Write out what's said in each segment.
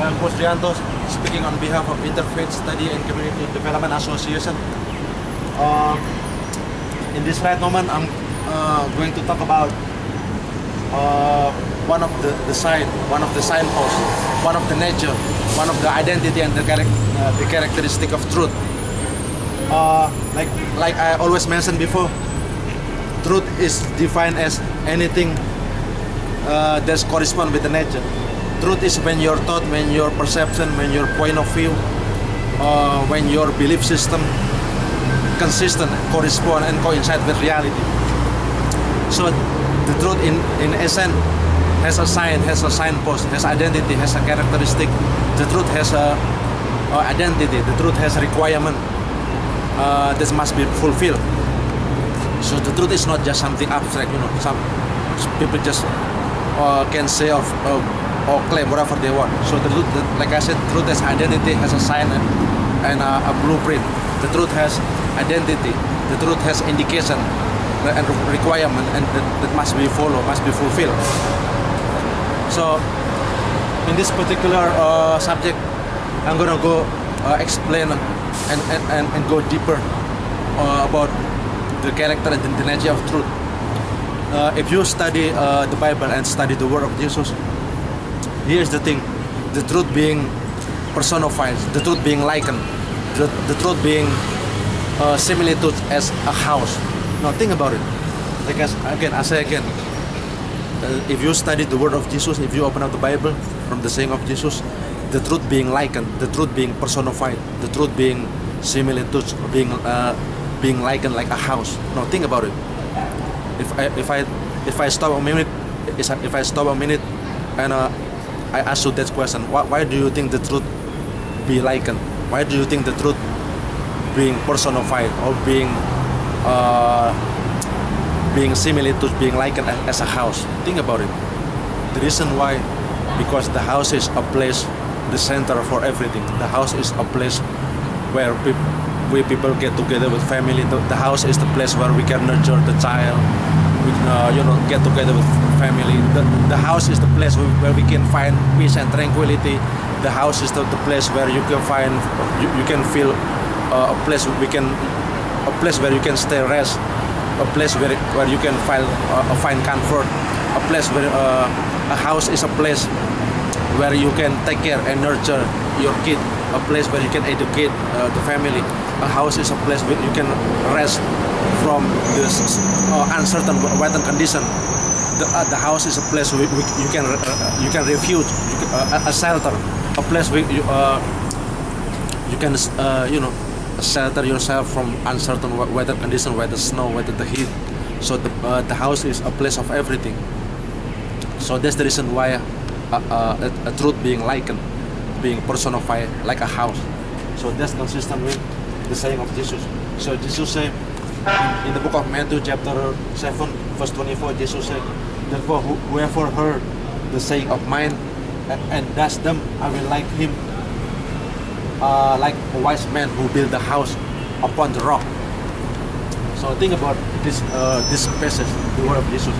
I'm Coach Rianto, speaking on behalf of Interfaith Study and Community Development Association. In this right moment, I'm going to talk about one of the signposts, one of the nature, one of the identity and the characteristic of truth. Like I always mentioned before, truth is defined as anything that corresponds with the nature. Truth is when your thought, when your perception, when your point of view, when your belief system consistent, correspond and coincide with reality. So the truth in essence has a sign, has a signpost, has identity, has a characteristic. The truth has a identity. The truth has a requirement that must be fulfilled. So the truth is not just something abstract. Some people just can say or claim whatever they want. So the truth, like I said, truth has identity, has a sign and a blueprint. The truth has identity. The truth has indication and requirement, and that must be followed, must be fulfilled. So in this particular subject, I'm gonna go explain and go deeper about the character and the nature of truth. If you study the Bible and study the Word of Jesus, here's the thing: the truth being personified, the truth being likened, the truth being similitude as a house. Now think about it. Like I say again, if you study the Word of Jesus, if you open up the Bible from the saying of Jesus, the truth being likened, the truth being personified, the truth being similitude, being likened like a house. Now think about it. If I stop a minute, and I ask you that question, why do you think the truth be likened? Why do you think the truth being personified or being similitude, being likened as a house? Think about it. The reason why, because the house is a place, the center for everything. The house is a place where people get together with family. The house is the place where we can nurture the child. We get together with family. The house is the place where we can find peace and tranquility. The house is the place where you can find, you can feel a place where you can stay rest, a place where you can find comfort, a place where a house is a place where you can take care and nurture your kid, a place where you can educate the family. A house is a place where you can rest from this uncertain weather condition. The house is a place where you can refuge, a shelter, a place where you can shelter yourself from uncertain weather condition, whether snow, whether the heat. So the house is a place of everything. So that's the reason why a truth being likened, being personified like a house. So that's consistent with the saying of Jesus. So Jesus said in the book of Matthew chapter 7 verse 24, Jesus said, "Therefore whoever heard the saying of mine and does them, I will like him like a wise man who built the house upon the rock." So think about this passage, the word of Jesus.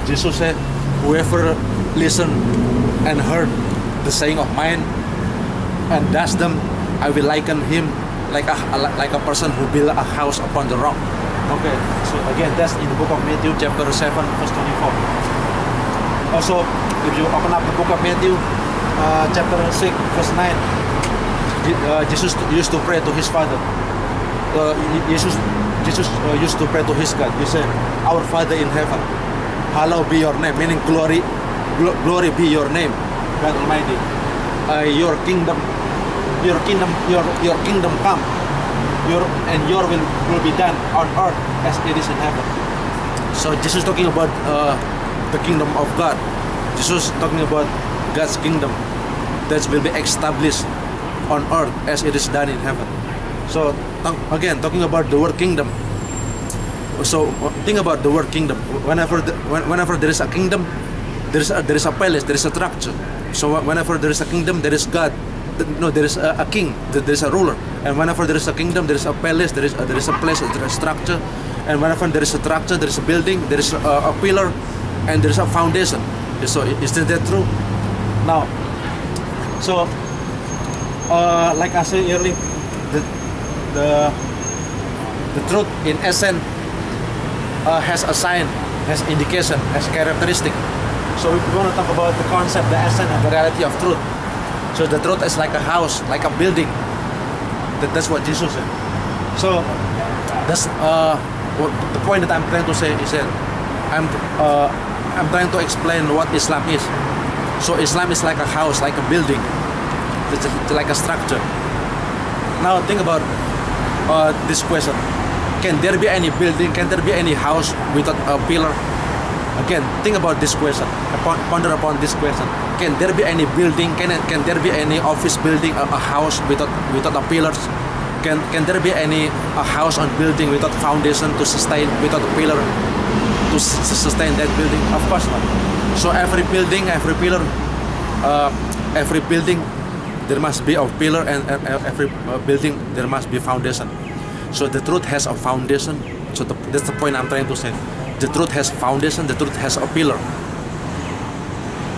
Jesus said, "Whoever listened and heard the saying of mine and does them, I will liken him like a person who built a house upon the rock." Okay, so again, that's in the book of Matthew chapter 7 verse 24. Also, if you open up the book of Matthew chapter 6 verse 9, Jesus used to pray to his Father. Jesus used to pray to his God. He said, "Our Father in heaven, hallowed be your name," meaning glory be your name, God Almighty. Your kingdom come. Your will be done on earth as it is in heaven. So Jesus is talking about the kingdom of God. Jesus is talking about God's kingdom that will be established on earth as it is done in heaven. So again, talking about the word kingdom. So think about the word kingdom. Whenever there is a kingdom, there is a palace, there is a structure. So whenever there is a kingdom, there is God. No, there is a king, there is a ruler. And whenever there is a kingdom, there is a palace, there is a place, there is a structure. And whenever there is a structure, there is a building, there is a pillar, and there is a foundation. So isn't that true? Now, So, like I said earlier, the truth in essence has a sign, has indication, has characteristic. So if we want to talk about the concept, the essence, and the reality of truth. So the truth is like a house, like a building. That's what Jesus said. So that's the point that I'm trying to say is that I'm trying to explain what Islam is. So Islam is like a house, like a building. It's like a structure. Now think about this question. Can there be any building, can there be any house without a pillar? Again, think about this question. Ponder upon this question. Can there be any building? Can there be any office building, a house without a pillars? Can there be a house or building without foundation to sustain, without a pillar to sustain that building? Of course not. So every building, every pillar, every building, there must be a pillar, and every building there must be foundation. So the truth has a foundation. So that's the point I'm trying to say. The truth has foundation, the truth has a pillar.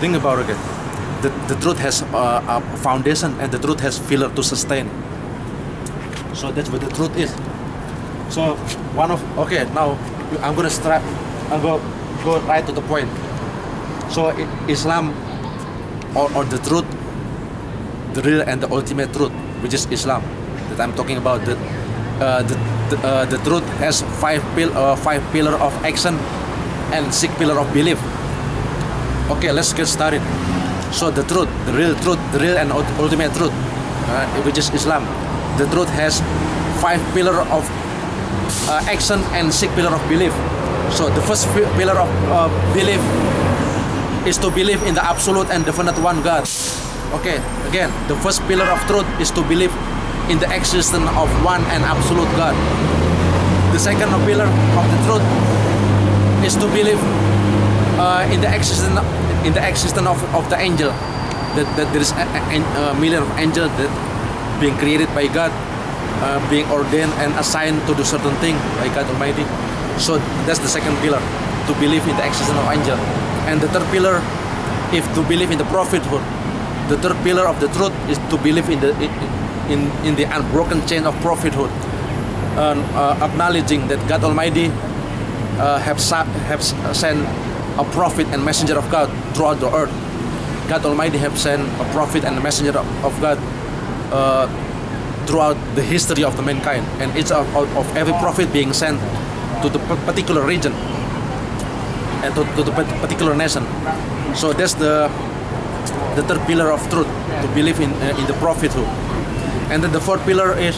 Think about it again. The truth has a foundation, and the truth has pillar to sustain. So that's what the truth is. So okay, now I'm gonna start. I'm go right to the point. So Islam, or the truth, the real and the ultimate truth, which is Islam, that I'm talking about. The truth has five pillar of action and 6 pillar of belief. Okay, let's get started. So the truth, the real and ultimate truth, which is Islam. The truth has 5 pillar of action and 6 pillar of belief. So the first pillar of belief is to believe in the absolute and definite one God. Okay, again, the first pillar of truth is to believe in the existence of one and absolute God. The second pillar of the truth is to believe in the existence of the angel. That there is a million of angels that being created by God, being ordained and assigned to do certain thing by God Almighty. So that's the second pillar, to believe in the existence of angel. And the third pillar is to believe in the prophethood. The third pillar of the truth is to believe in the unbroken chain of prophethood, acknowledging that God Almighty have sent a prophet and messenger of God throughout the earth. God Almighty have sent a prophet and a messenger of God throughout the history of the mankind, and each of every prophet being sent to the particular region and to the particular nation. So that's the third pillar of truth, to believe in the prophethood. And then the fourth pillar is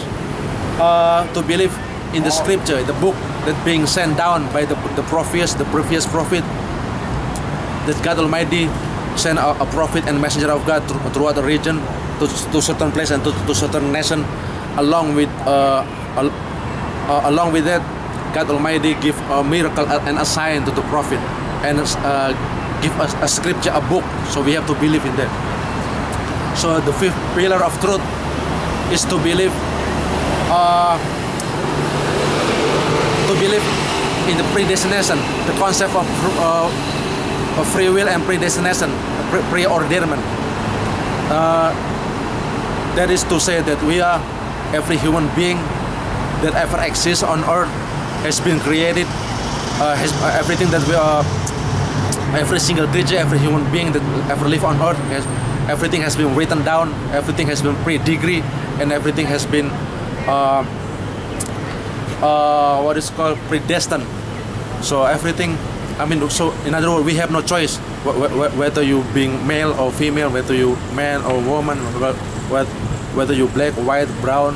to believe in the scripture, the book that being sent down by the previous prophet, that God Almighty sent a prophet and messenger of God throughout the region to certain place and to certain nation. Along with that, God Almighty give a miracle and a sign to the prophet, and give us a scripture, a book. So we have to believe in that. So the fifth pillar of truth is to believe in the predestination, the concept of free will and predestination, preordainment. That is to say that every human being that ever exists on earth has been created. Everything that we are, every single creature, every human being that ever live on earth, everything has been written down, everything has been pre-degree, and everything has been what is called predestined. So everything, so in other words, we have no choice whether you being male or female, whether you man or woman, whether you black, white, brown,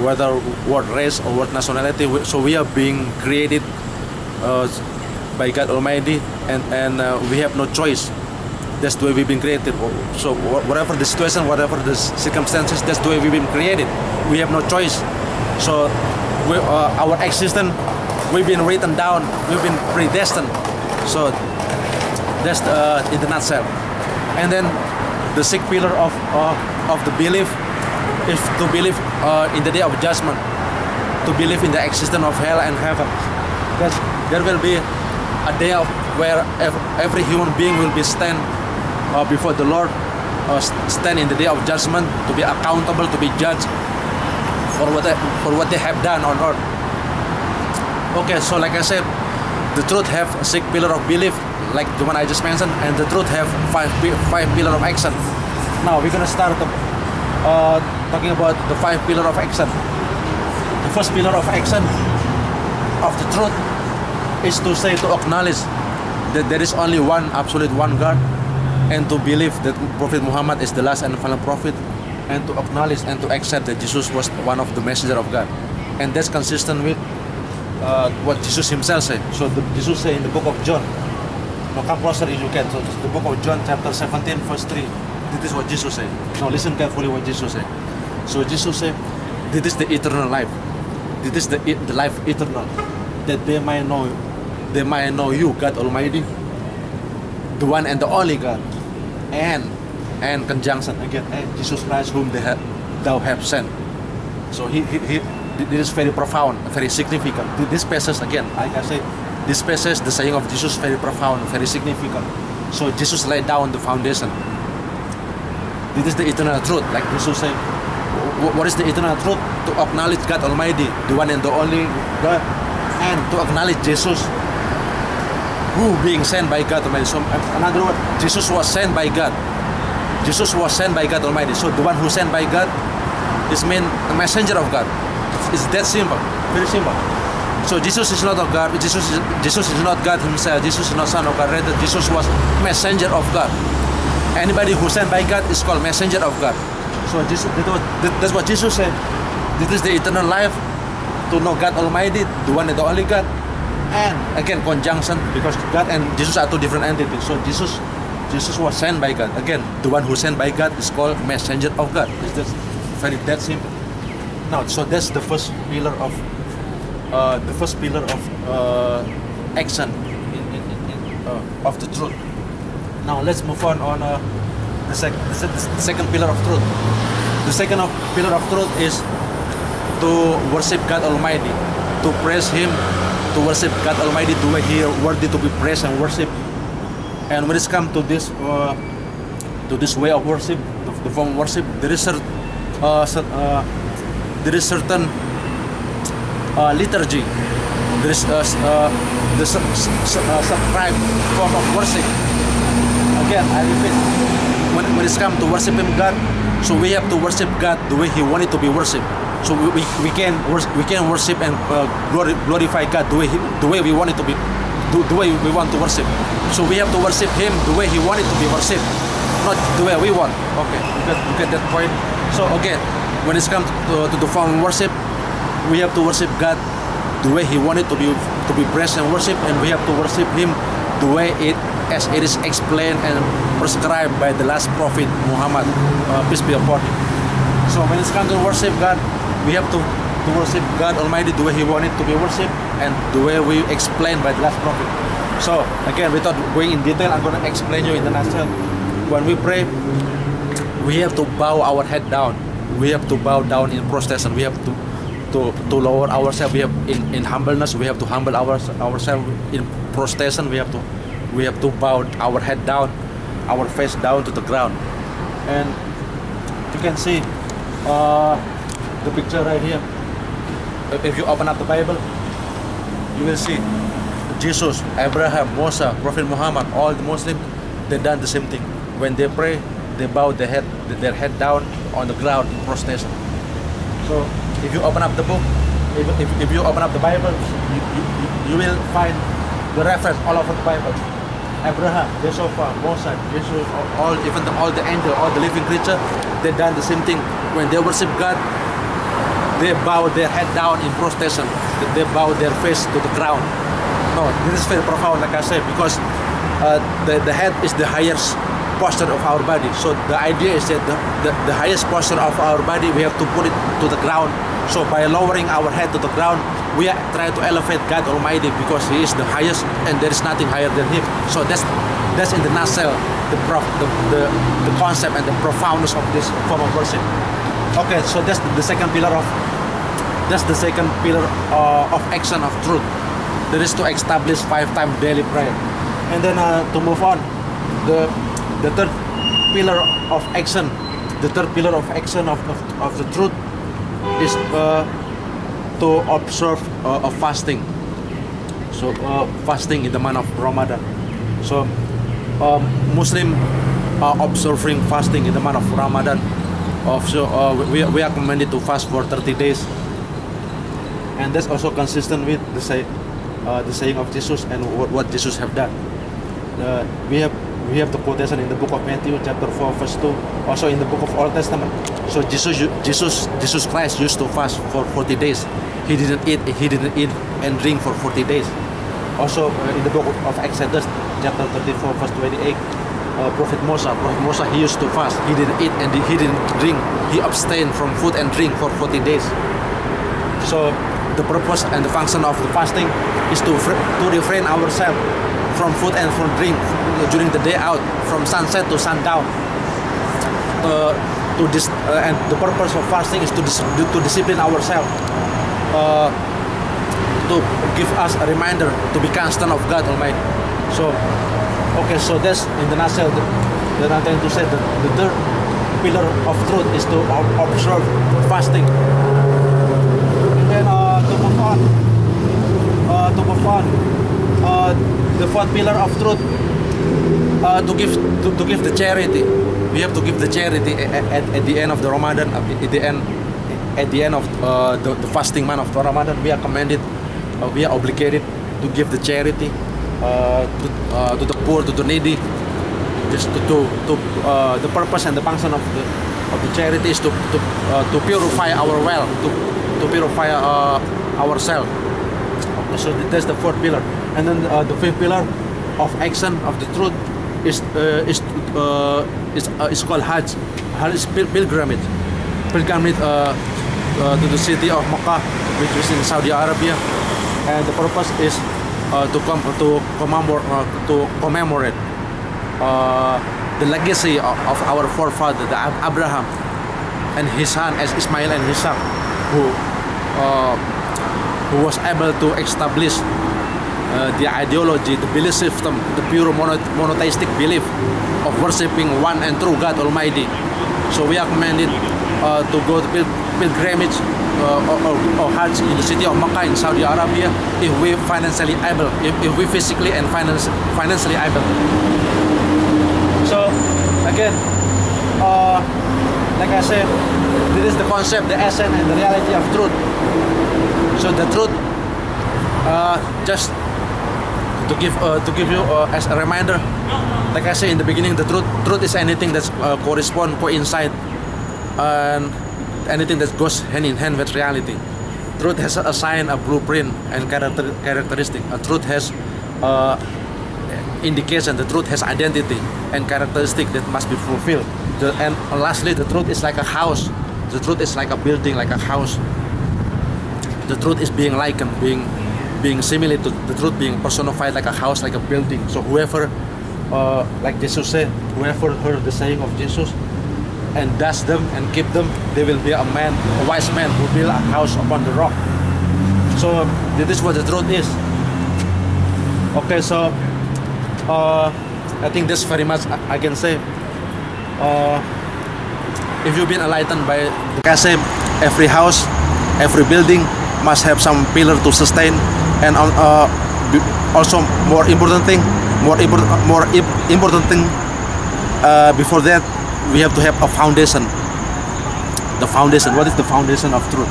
whether what race or what nationality. So we are being created by God Almighty, and we have no choice. That's the way we've been created. So whatever the situation, whatever the circumstances, that's the way we've been created. We have no choice. So our existence, we've been written down, we've been predestined. So that's in the nutshell. And then the sixth pillar of the belief is to believe in the day of judgment, to believe in the existence of hell and heaven. That there will be a day where every human being will be stand before the Lord, stand in the day of judgment, to be accountable, to be judged for what they have done on earth. Okay, so like I said, the truth have 6 pillars of belief, like the one I just mentioned, and the truth have 5 pillars of action. Now we're gonna start talking about the 5 pillars of action. The first pillar of action of the truth is to acknowledge that there is only one absolute one God, and to believe that Prophet Muhammad is the last and final prophet, and to acknowledge and to accept that Jesus was one of the messenger of God. And that's consistent with what Jesus himself said. So Jesus said in the book of John, now come closer if you can. So the book of John chapter 17 verse 3, this is what Jesus said. Now listen carefully what Jesus said. So Jesus said, this is the eternal life. This is the life eternal, that they might know you, God Almighty, the one and the only God, and conjunction again, and Jesus Christ whom thou have sent. So this is very profound, very significant. This passage again, like I said, this passage, the saying of Jesus, very profound, very significant. So Jesus laid down the foundation. This is the eternal truth, like Jesus said. What is the eternal truth? To acknowledge God Almighty, the one and the only God, and to acknowledge Jesus, who being sent by God Almighty. So in other words, Jesus was sent by God. Jesus was sent by God Almighty. So the one who sent by God is meant a messenger of God. It's that simple, very simple. So Jesus is not of God. Jesus is not God himself. Jesus is not son of God. Rather, Jesus was messenger of God. Anybody who sent by God is called messenger of God. So that's what Jesus said. This is the eternal life, to know God Almighty, the one and the only God, and again conjunction, because God and Jesus are two different entities. So Jesus was sent by God. Again, the one who sent by God is called messenger of God. It's just very that simple. Now, so that's the first pillar of action of the truth. Now let's move on the second pillar of truth. The second pillar of truth is to worship God Almighty, to praise Him, to worship God Almighty the way He is worthy to be praised and worshipped. And when it's come to this way of worship, the form of worship, there is certain liturgy. There is the subscribed form of worship. Again, I repeat, when it's come to worshiping God, so we have to worship God the way He wanted to be worshipped. So we can worship and glorify God the way we want it to be, the way we want to worship. So we have to worship Him the way He wanted to be worshipped, not the way we want. Okay, you get that point. So again, when it's come to the form of worship, we have to worship God the way He wanted to be praised and worshipped, and we have to worship Him the way as it is explained and prescribed by the last prophet Muhammad, peace be upon him. So when it's come to worship God, we have to worship God Almighty the way He wanted to be worshipped, and the way we explained by the last prophet. So again, without going in detail, I'm going to explain you in the nutshell. When we pray, we have to bow our head down. We have to bow down in prostration. We have to lower ourselves. We have in humbleness. We have to humble ourselves in prostration. We have to bow our head down, our face down to the ground. And you can see the picture right here. If you open up the Bible, you will see Jesus, Abraham, Moses, Prophet Muhammad, all the Muslims, they done the same thing. When they pray, they bow their head down on the ground in prostration. So if you open up the book, if you open up the Bible, you will find the reference all over the Bible. Abraham, Jehovah, Moses, Jesus, all the angels, all the living creatures, they done the same thing. When they worship God, they bow their head down in prostration. They bow their face to the ground. No, this is very profound, like I said, because the head is the highest posture of our body. So the idea is that the highest posture of our body, we have to put it to the ground. So by lowering our head to the ground, we are trying to elevate God Almighty, because He is the highest and there is nothing higher than Him. So that's in the nutshell the concept and the profoundness of this form of worship. Okay, so that's the second pillar of action of truth. That is to establish 5 times daily prayer. And then to move on, the third pillar of action, the third pillar of action of the truth is to observe a fasting. So fasting in the month of Ramadan. So Muslim are observing fasting in the month of Ramadan. We are commanded to fast for 30 days, and that's also consistent with the saying of Jesus and what Jesus have done. We have the quotation in the book of Matthew chapter 4 verse 2, also in the book of Old Testament. So Jesus Christ used to fast for 40 days. He didn't eat and drink for 40 days. Also in the book of Exodus chapter 34 verse 28, Prophet Moses, he used to fast. He didn't eat and he didn't drink. He abstained from food and drink for 40 days. So the purpose and the function of the fasting is to refrain ourselves from food and from drink during the day out, from sunset to sundown. And the purpose of fasting is to discipline ourselves, to give us a reminder to be constant of God Almighty. So, okay, so that's in the nutshell that I'm trying to say. The third pillar of truth is to observe fasting. And then to move on, the fourth pillar of truth, to give the charity. We have to give the charity at the end of the Ramadan. At the end of the fasting month of Ramadan, we are commanded, we are obligated to give the charity to the poor, to the needy. Just the purpose and the function of the charity is to purify our well, to purify ourselves. So that's the fourth pillar. And then the fifth pillar of action of the truth is called Hajj. Hajj is pilgrimage. Pilgrimage to the city of Mecca, which is in Saudi Arabia, and the purpose is to commemorate the legacy of our forefather, Abraham, and his son as Ismail and Ishaq, who was able to establish the ideology, the belief system, the pure monotheistic belief of worshiping one and true God Almighty. So we are commanded to go to pilgrimage or Hajj in the city of Mecca in Saudi Arabia if we financially able, if we physically and financially able. So again, like I said, this is the concept, the essence, and the reality of truth. So the truth, just to give you as a reminder, like I said in the beginning, the truth is anything that's coincide, and anything that goes hand in hand with reality. Truth has a sign, a blueprint, and characteristic. A truth has indication. The truth has identity and characteristic that must be fulfilled. And lastly, the truth is like a house. The truth is like a building, like a house. The truth is being likened, being similar to the truth, being personified like a house, like a building. So whoever, like Jesus said, whoever heard the saying of Jesus and does them and keep them, they will be a wise man who build a house upon the rock. So this is what the truth is. Okay, so I think this very much I can say. If you've been enlightened by the concept, every house, every building must have some pillar to sustain, and also more important thing, before that, we have to have a foundation. The foundation. What is the foundation of truth?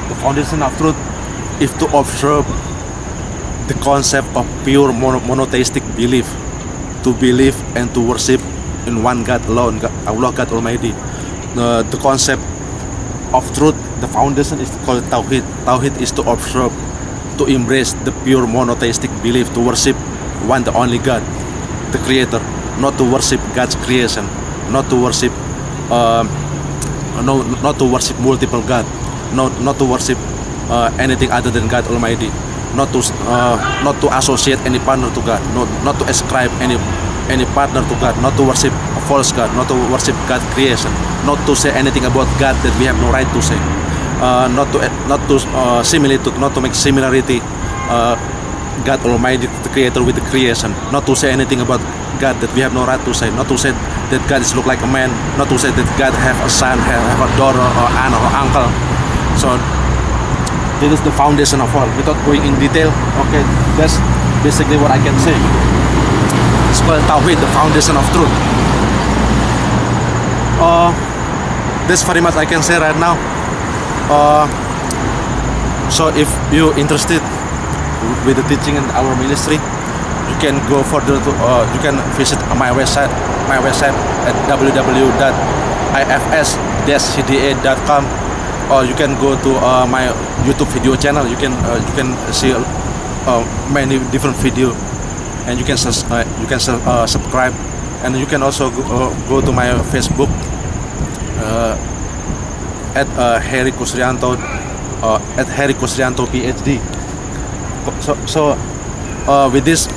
The foundation of truth is to observe the concept of pure monotheistic belief, to believe and to worship in one God alone, Allah God Almighty. The concept of truth, the foundation is called Tawhid. Tawhid is to observe, to embrace the pure monotheistic belief, to worship one, the only God, the Creator, not to worship God's creation, not to worship, not to worship multiple God, not to worship anything other than God Almighty, not to associate any partner to God, not to ascribe any partner to God, not to worship a false God, not to worship God's creation, not to say anything about God that we have no right to say, not to make similarity God Almighty, the Creator, with the creation, not to say anything about God that we have no right to say, not to say that God is look like a man, not to say that God have a son, have a daughter, or aunt, or uncle. So this is the foundation of all. Without going in detail, okay, that's basically what I can say. It's called Tawhid, the foundation of truth. That's very much I can say right now. So if you're interested with the teaching in our ministry, you can go further to, you can visit my website at www.ifs-cda.com, or you can go to my YouTube video channel. You can see many different video, and you can subscribe, and you can also go to my Facebook at Heri Kusrianto, at Heri Kusrianto PhD. So with this,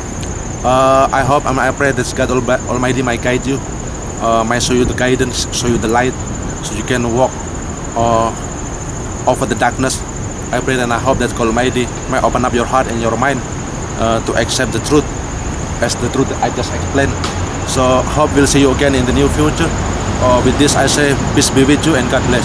I hope and I pray that God Almighty might guide you, might show you the guidance, show you the light, so you can walk over the darkness. I pray and I hope that God Almighty might open up your heart and your mind to accept the truth, as the truth I just explained. So hope we'll see you again in the near future. With this I say peace be with you and God bless.